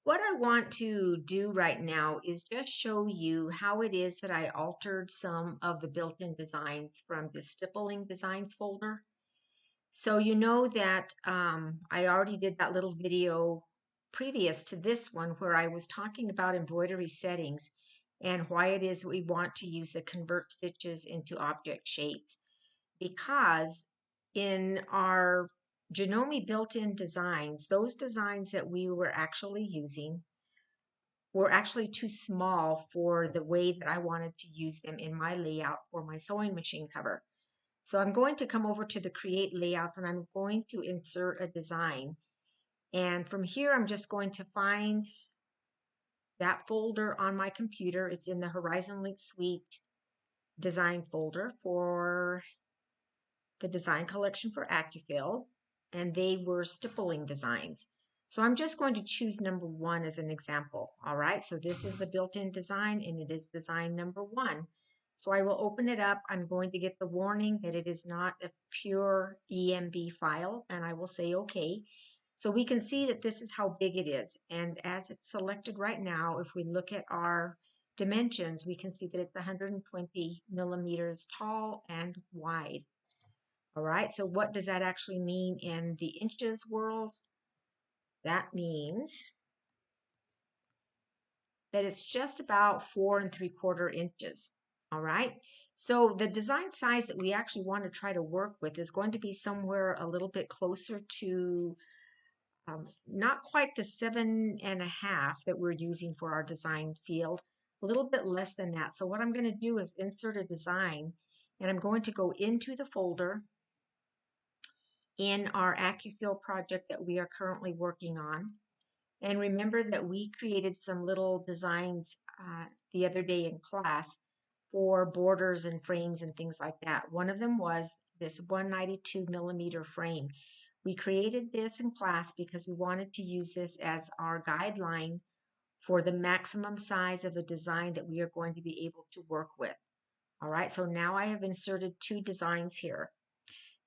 What I want to do right now is just show you how it is that I altered some of the built-in designs from the Stippling Designs folder. So you know that I already did that little video previous to this one where I was talking about embroidery settings and why it is we want to use the convert stitches into object shapes. Because in our Janome built-in designs, those designs that we were actually using were actually too small for the way that I wanted to use them in my layout for my sewing machine cover. So I'm going to come over to the create layouts and I'm going to insert a design. And from here, I'm just going to find that folder on my computer. It's in the Horizon Link Suite design folder for the design collection for AccuFill, and they were stippling designs. So I'm just going to choose number 1 as an example. All right, so this is the built-in design and it is design number 1. So I will open it up. I'm going to get the warning that it is not a pure EMB file, and I will say okay. So we can see that this is how big it is. And as it's selected right now, if we look at our dimensions, we can see that it's 120 millimeters tall and wide. All right, so what does that actually mean in the inches world? That means that it's just about 4 3/4 inches. All right, so the design size that we actually want to try to work with is going to be somewhere a little bit closer to not quite the 7.5 that we're using for our design field, a little bit less than that. So what I'm going to do is insert a design, and I'm going to go into the folder in our AccuFill project that we are currently working on. And remember that we created some little designs the other day in class for borders and frames and things like that. One of them was this 192 millimeter frame. We created this in class because we wanted to use this as our guideline for the maximum size of a design that we are going to be able to work with. All right, so now I have inserted 2 designs here.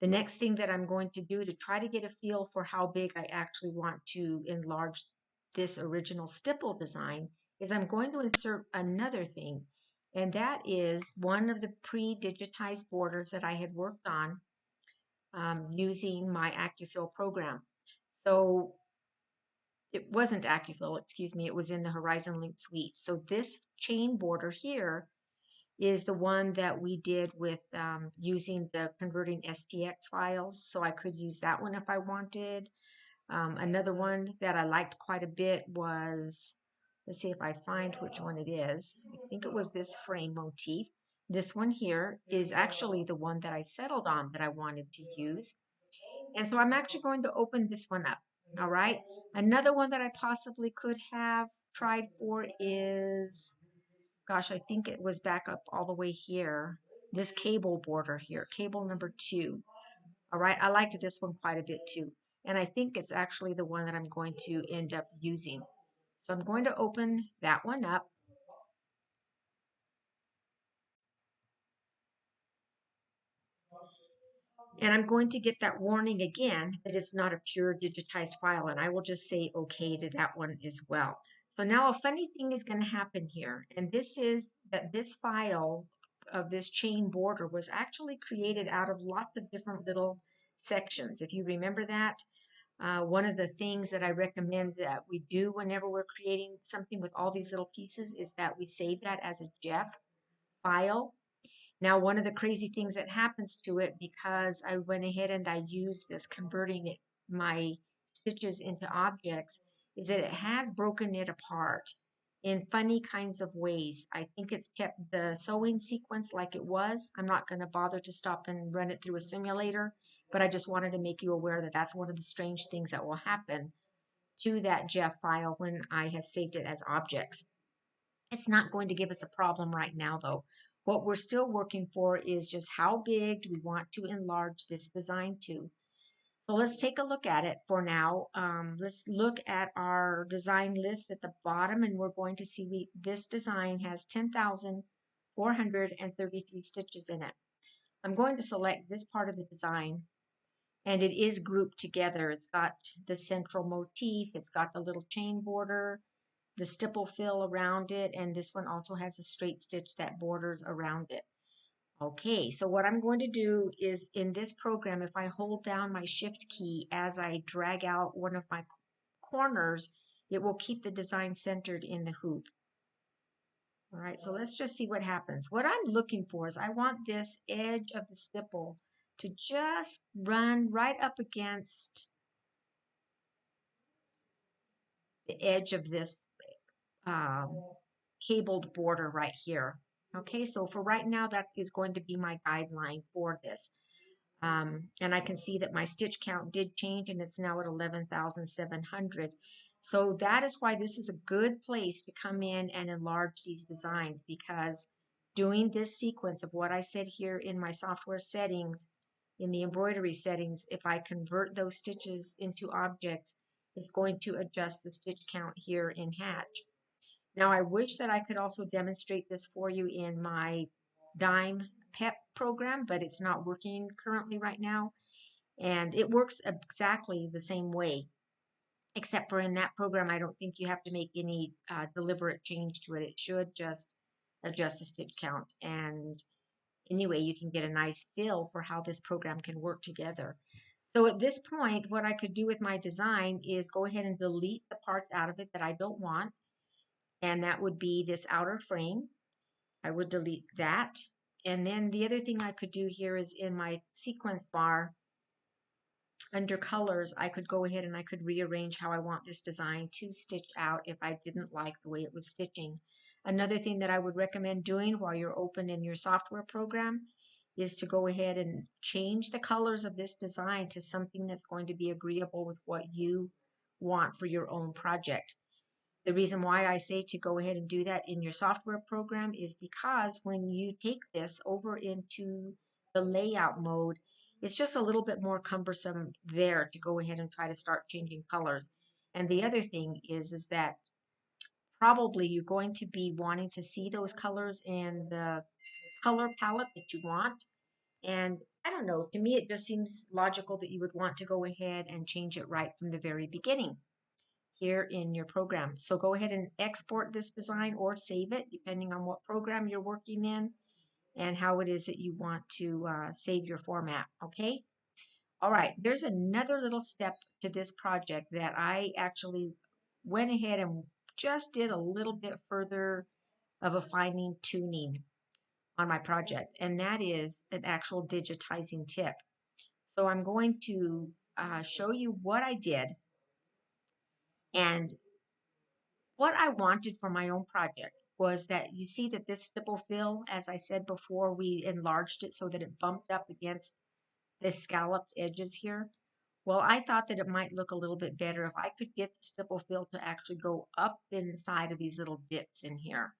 The next thing that I'm going to do to try to get a feel for how big I actually want to enlarge this original stipple design is I'm going to insert another thing, and that is one of the pre-digitized borders that I had worked on using my AccuFill program. So it wasn't AccuFill, excuse me, it was in the Horizon Link Suite. So this chain border here is the one that we did with using the converting STX files. So I could use that one if I wanted. Another one that I liked quite a bit was, let's see if I find which one it is. I think it was this frame motif. This one here is actually the one that I settled on that I wanted to use. And so I'm actually going to open this one up. All right. Another one that I possibly could have tried for is, gosh, I think it was back up all the way here. This cable border here, cable number 2. All right, I liked this one quite a bit too. And I think it's actually the one that I'm going to end up using. So I'm going to open that one up. And I'm going to get that warning again that it's not a pure digitized file. And I will just say okay to that one as well. So now a funny thing is going to happen here. And this is that this file of this chain border was actually created out of lots of different little sections. If you remember that, one of the things that I recommend that we do whenever we're creating something with all these little pieces is that we save that as a JEF file. Now, one of the crazy things that happens to it, because I went ahead and I used this converting it, my stitches into objects, is that it has broken it apart in funny kinds of ways. I think it's kept the sewing sequence like it was. I'm not going to bother to stop and run it through a simulator, but I just wanted to make you aware that that's one of the strange things that will happen to that JEF file when I have saved it as objects. It's not going to give us a problem right now, though. What we're still working for is just how big do we want to enlarge this design to. So let's take a look at it for now. Let's look at our design list at the bottom, and we're going to see this design has 10,433 stitches in it. I'm going to select this part of the design, And it is grouped together. It's got the central motif, it's got the little chain border, the stipple fill around it, and this one also has a straight stitch that borders around it. Okay, so what I'm going to do is in this program, if I hold down my shift key as I drag out one of my corners, it will keep the design centered in the hoop. All right, so let's just see what happens. What I'm looking for is I want this edge of the stipple to just run right up against the edge of this um, cabled border right here. Okay, so for right now, that is going to be my guideline for this. And I can see that my stitch count did change and it's now at 11,700. So that is why this is a good place to come in and enlarge these designs, because doing this sequence of what I said here in my software settings, in the embroidery settings, if I convert those stitches into objects, it's going to adjust the stitch count here in Hatch. Now, I wish that I could also demonstrate this for you in my Dime PEP program, but it's not working currently right now. And it works exactly the same way, except for in that program, I don't think you have to make any deliberate change to it. It should just adjust the stitch count. And anyway, you can get a nice feel for how this program can work together. So at this point, what I could do with my design is go ahead and delete the parts out of it that I don't want. And that would be this outer frame. I would delete that. And then the other thing I could do here is in my sequence bar, under colors, I could go ahead and I could rearrange how I want this design to stitch out if I didn't like the way it was stitching. Another thing that I would recommend doing while you're open in your software program is to go ahead and change the colors of this design to something that's going to be agreeable with what you want for your own project. The reason why I say to go ahead and do that in your software program is because when you take this over into the layout mode, it's just a little bit more cumbersome there to go ahead and try to start changing colors. And the other thing is that probably you're going to be wanting to see those colors in the color palette that you want. And I don't know, to me, it just seems logical that you would want to go ahead and change it right from the very beginning here in your program. So go ahead and export this design or save it, depending on what program you're working in and how it is that you want to save your format, okay? All right, there's another little step to this project that I actually went ahead and just did a little bit further of a fine tuning on my project, and that is an actual digitizing tip. So I'm going to show you what I did and what I wanted for my own project was that you see that this stipple fill, as I said before, we enlarged it so that it bumped up against the scalloped edges here. Well, I thought that it might look a little bit better if I could get the stipple fill to actually go up inside of these little dips in here,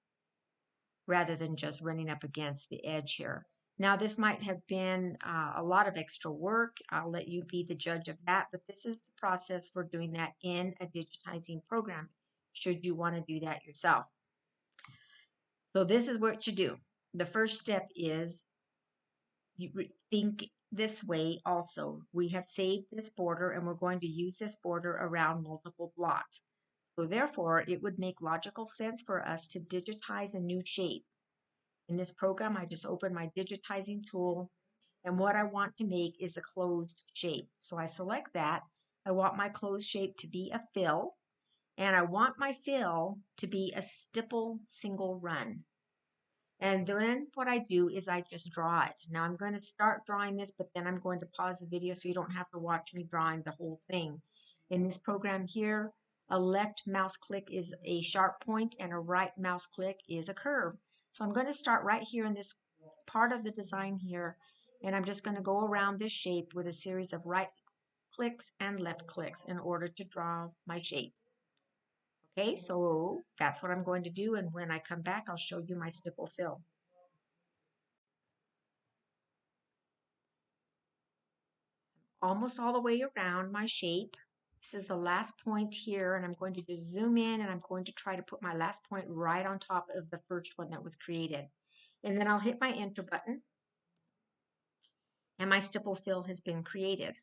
rather than just running up against the edge here. Now, this might have been a lot of extra work. I'll let you be the judge of that, but this is the process for doing that in a digitizing program, should you want to do that yourself. So this is what you do. The first step is you think this way also. We have saved this border and we're going to use this border around multiple blocks. So therefore, it would make logical sense for us to digitize a new shape. In this program, I just opened my digitizing tool, and what I want to make is a closed shape. So I select that. I want my closed shape to be a fill, and I want my fill to be a stipple single run. And then what I do is I just draw it. Now I'm going to start drawing this, but then I'm going to pause the video so you don't have to watch me drawing the whole thing. In this program here, a left mouse click is a sharp point and a right mouse click is a curve. So I'm going to start right here in this part of the design here, and I'm just going to go around this shape with a series of right clicks and left clicks in order to draw my shape. Okay, so that's what I'm going to do, and when I come back, I'll show you my stipple fill. Almost all the way around my shape. This is the last point here, and I'm going to just zoom in, and I'm going to try to put my last point right on top of the first one that was created. And then I'll hit my enter button, and my stipple fill has been created.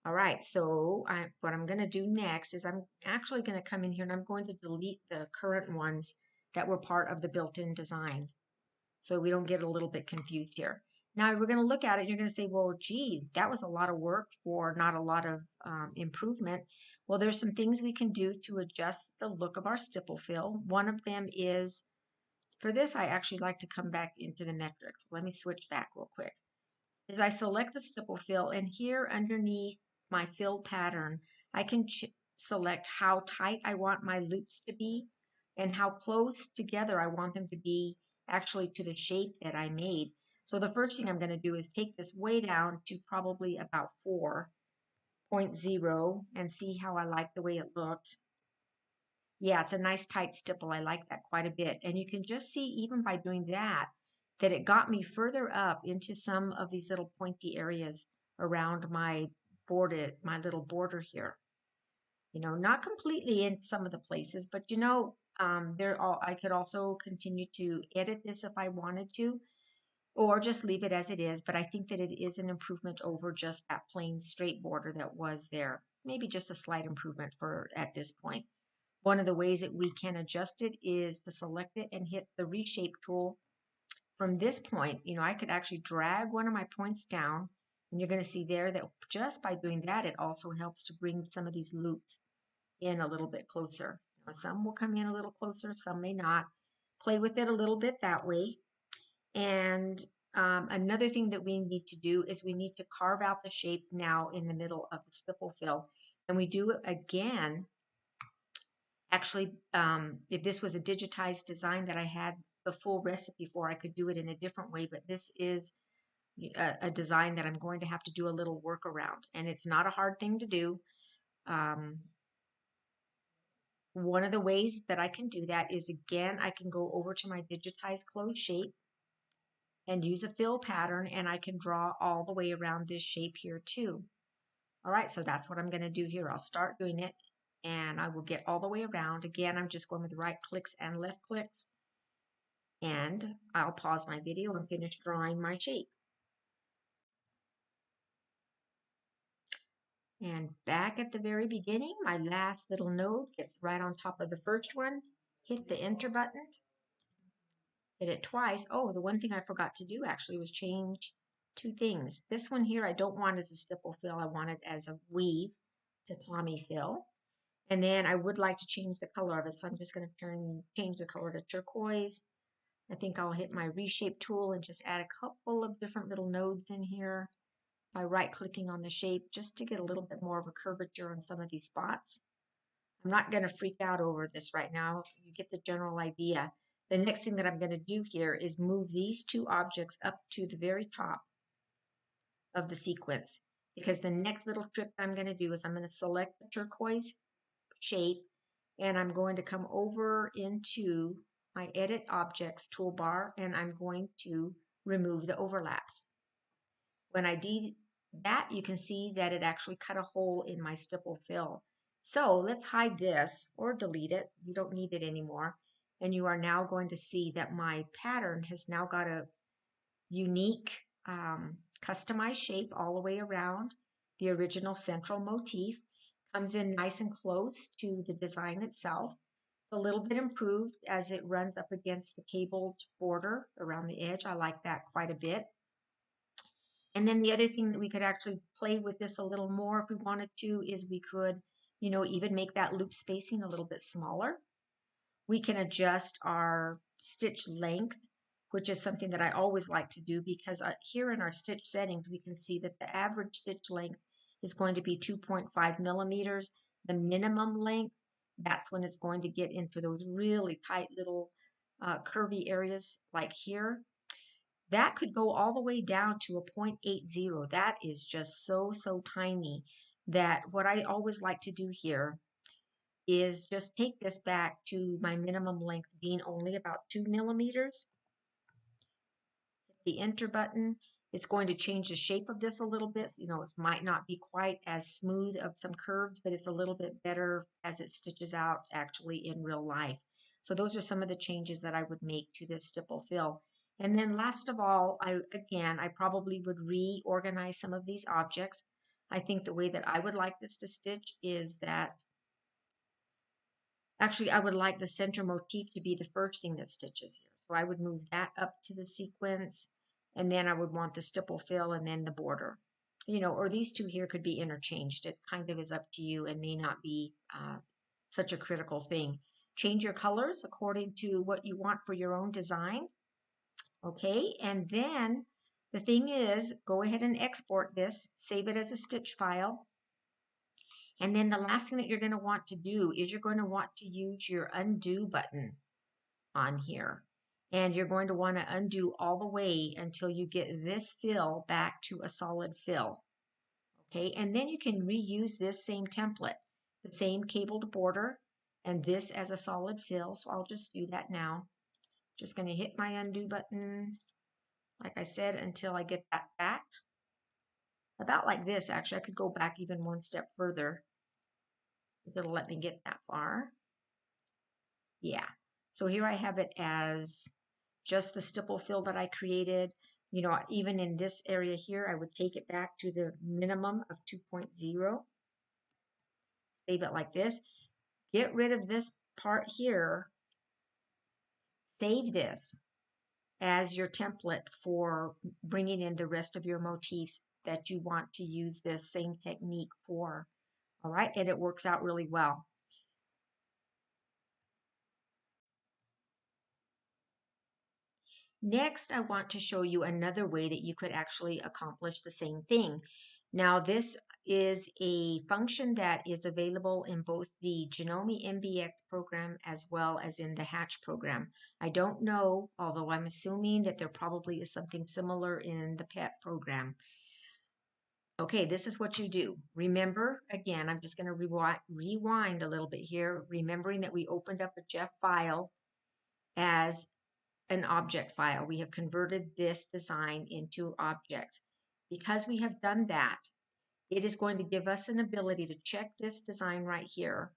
All right, so what I'm going to do next is I'm actually going to come in here and I'm going to delete the current ones that were part of the built-in design, so we don't get a little bit confused here. Now we're going to look at it and you're going to say, well, gee, that was a lot of work for not a lot of improvement. Well, there's some things we can do to adjust the look of our stipple fill. One of them is, for this, I actually like to come back into the metrics. Let me switch back real quick. Is I select the stipple fill, and here underneath my fill pattern, I can select how tight I want my loops to be and how close together I want them to be actually to the shape that I made. So the first thing I'm going to do is take this way down to probably about 4.0 and see how I like the way it looks. Yeah, it's a nice tight stipple. I like that quite a bit. And you can just see even by doing that, that it got me further up into some of these little pointy areas around my my little border here. You know, not completely in some of the places, but you know, I could also continue to edit this if I wanted to, or just leave it as it is. But I think that it is an improvement over just that plain straight border that was there. Maybe just a slight improvement for at this point. One of the ways that we can adjust it is to select it and hit the Reshape tool. From this point, you know, I could actually drag one of my points down, and you're going to see there that just by doing that, it also helps to bring some of these loops in a little bit closer. You know, some will come in a little closer, some may not. Play with it a little bit that way. And another thing that we need to do is we need to carve out the shape now in the middle of the stipple fill. And we do it again. Actually, if this was a digitized design that I had the full recipe for, I could do it in a different way, but this is a design that I'm going to have to do a little workaround, and it's not a hard thing to do. Um, One of the ways that I can do that is, again, I can go over to my digitized closed shape and use a fill pattern, and I can draw all the way around this shape here too. All right, so that's what I'm going to do here. I'll start doing it, and I will get all the way around. Again, I'm just going with right clicks and left clicks, and I'll pause my video and finish drawing my shape. And back at the very beginning, my last little node gets right on top of the first one. Hit the enter button, hit it twice. Oh, the one thing I forgot to do actually was change two things. This one here I don't want as a stipple fill. I want it as a weave to Tommy fill. And then I would like to change the color of it. So I'm just going to change the color to turquoise. I think I'll hit my reshape tool and just add a couple of different little nodes in here by right clicking on the shape just to get a little bit more of a curvature on some of these spots. I'm not going to freak out over this right now. You get the general idea. The next thing that I'm going to do here is move these two objects up to the very top of the sequence, because the next little trick I'm going to do is I'm going to select the turquoise shape, and I'm going to come over into my edit objects toolbar, and I'm going to remove the overlaps. When I did that, you can see that it actually cut a hole in my stipple fill. So let's hide this or delete it. You don't need it anymore. And you are now going to see that my pattern has now got a unique customized shape all the way around. The original central motif comes in nice and close to the design itself. It's a little bit improved as it runs up against the cabled border around the edge. I like that quite a bit. And then the other thing that we could actually play with this a little more if we wanted to is we could, you know, even make that loop spacing a little bit smaller. We can adjust our stitch length, which is something that I always like to do, because here in our stitch settings, we can see that the average stitch length is going to be 2.5 millimeters. The minimum length, that's when it's going to get into those really tight little curvy areas like here. That could go all the way down to a 0.80. That is just so, so tiny that what I always like to do here is just take this back to my minimum length being only about 2 millimeters. Hit the enter button. It's going to change the shape of this a little bit. You know, it might not be quite as smooth of some curves, but it's a little bit better as it stitches out actually in real life. So those are some of the changes that I would make to this stipple fill. And then last of all, I probably would reorganize some of these objects. I think the way that I would like this to stitch is that, actually, I would like the center motif to be the first thing that stitches here. So I would move that up to the sequence, and then I would want the stipple fill and then the border. Or these two here could be interchanged. It kind of is up to you and may not be such a critical thing. Change your colors according to what you want for your own design. Okay, and then the thing is, go ahead and export this, save it as a stitch file. And then the last thing that you're going to want to do is you're going to want to use your undo button on here. And you're going to want to undo all the way until you get this fill back to a solid fill. Okay, and then you can reuse this same template, the same cabled border, and this as a solid fill. So I'll just do that now. Just going to hit my undo button, like I said, until I get that back. About like this, actually. I could go back even one step further if it'll let me get that far. Yeah. So here I have it as just the stipple fill that I created. Even in this area here, I would take it back to the minimum of 2.0. Save it like this. Get rid of this part here. Save this as your template for bringing in the rest of your motifs that you want to use this same technique for. All right, and it works out really well. Next, I want to show you another way that you could actually accomplish the same thing. Now, this is a function that is available in both the Janome MBX program as well as in the Hatch program. I don't know, although I'm assuming that there probably is something similar in the PET program. Okay, this is what you do. Remember, again, I'm just going to rewind a little bit here, remembering that we opened up a Jeff file as an object file. We have converted this design into objects. Because we have done that, it is going to give us an ability to check this design right here.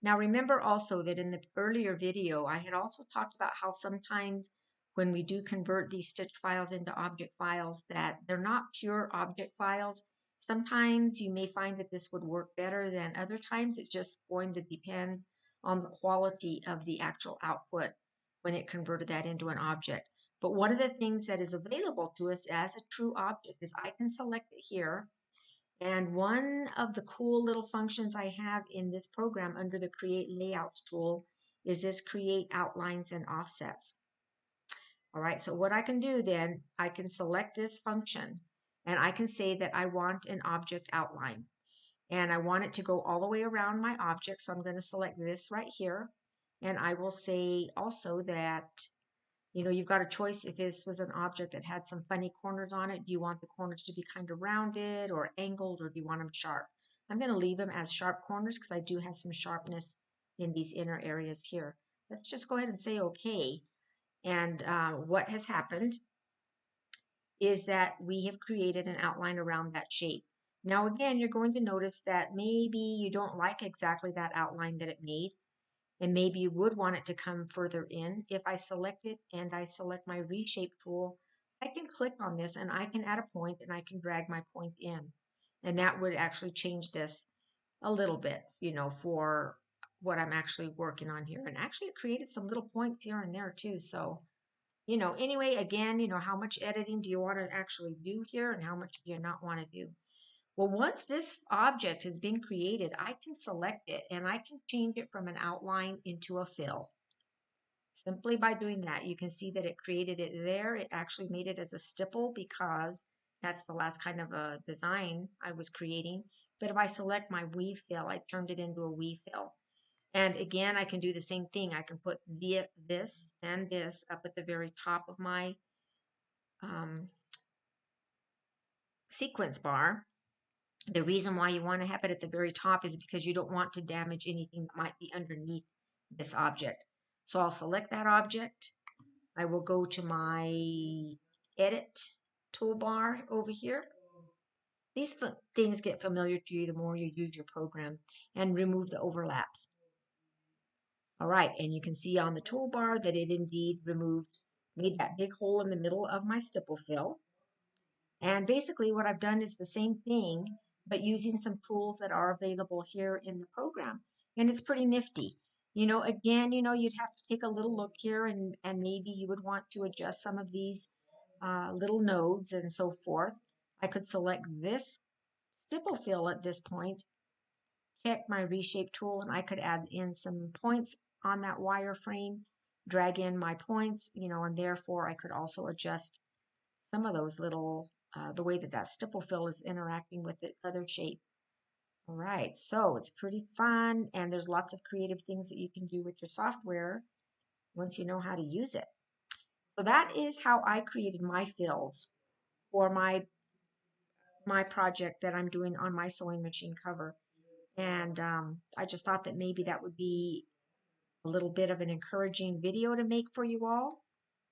Now remember also that in the earlier video, I had also talked about how sometimes when we do convert these stitch files into object files, that they're not pure object files. Sometimes you may find that this would work better than other times. It's just going to depend on the quality of the actual output when it converted that into an object. But one of the things that is available to us as a true object is I can select it here. And one of the cool little functions I have in this program under the Create Layouts tool is this Create Outlines and Offsets. All right, so what I can do then, I can select this function and I can say that I want an object outline. And I want it to go all the way around my object, so I'm going to select this right here. And I will say also that you've got a choice if this was an object that had some funny corners on it. Do you want the corners to be kind of rounded or angled, or do you want them sharp? I'm going to leave them as sharp corners because I do have some sharpness in these inner areas here. Let's just go ahead and say okay. And what has happened is that we have created an outline around that shape. Now again, you're going to notice that maybe you don't like exactly that outline that it made. And maybe you would want it to come further in. If I select it and I select my Reshape tool, I can click on this and I can add a point and I can drag my point in. And that would actually change this a little bit, for what I'm actually working on here. And actually it created some little points here and there too. So, anyway, again, how much editing do you want to actually do here and how much do you not want to do? Well, once this object has been created, I can select it and I can change it from an outline into a fill. Simply by doing that, you can see that it created it there. It actually made it as a stipple because that's the last kind of a design I was creating. But if I select my weave fill, I turned it into a weave fill. And again, I can do the same thing. I can put this and this up at the very top of my sequence bar. The reason why you want to have it at the very top is because you don't want to damage anything that might be underneath this object. So I'll select that object. I will go to my edit toolbar over here. These things get familiar to you the more you use your program, and remove the overlaps. All right, and you can see on the toolbar that it indeed made that big hole in the middle of my stipple fill. And basically what I've done is the same thing but using some tools that are available here in the program. And it's pretty nifty. Again, you'd have to take a little look here, and maybe you would want to adjust some of these little nodes and so forth. I could select this stipple fill at this point, check my reshape tool, and I could add in some points on that wireframe, drag in my points, and therefore I could also adjust some of those little, the way that that stipple fill is interacting with the other shape. All right, so it's pretty fun, and there's lots of creative things that you can do with your software once you know how to use it. So that is how I created my fills for my project that I'm doing on my sewing machine cover. And I just thought that maybe that would be a little bit of an encouraging video to make for you all,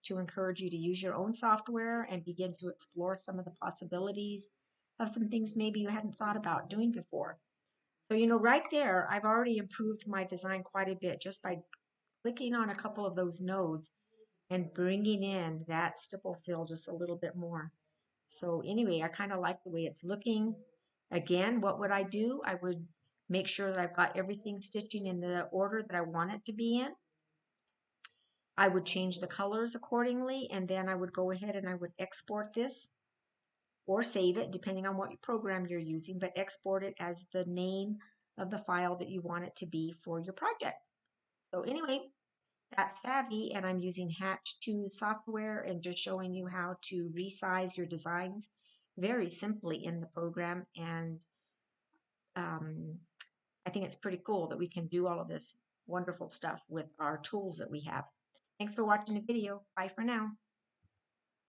to encourage you to use your own software and begin to explore some of the possibilities of some things maybe you hadn't thought about doing before. So, right there, I've already improved my design quite a bit just by clicking on a couple of those nodes and bringing in that stipple fill just a little bit more. So anyway, I kind of like the way it's looking. Again, what would I do? I would make sure that I've got everything stitching in the order that I want it to be in. I would change the colors accordingly, and then I would go ahead and I would export this or save it, depending on what program you're using, but export it as the name of the file that you want it to be for your project. So anyway, that's Favvy, and I'm using Hatch 2 software and just showing you how to resize your designs very simply in the program. And um, I think it's pretty cool that we can do all of this wonderful stuff with our tools that we have. Thanks for watching the video. Bye for now.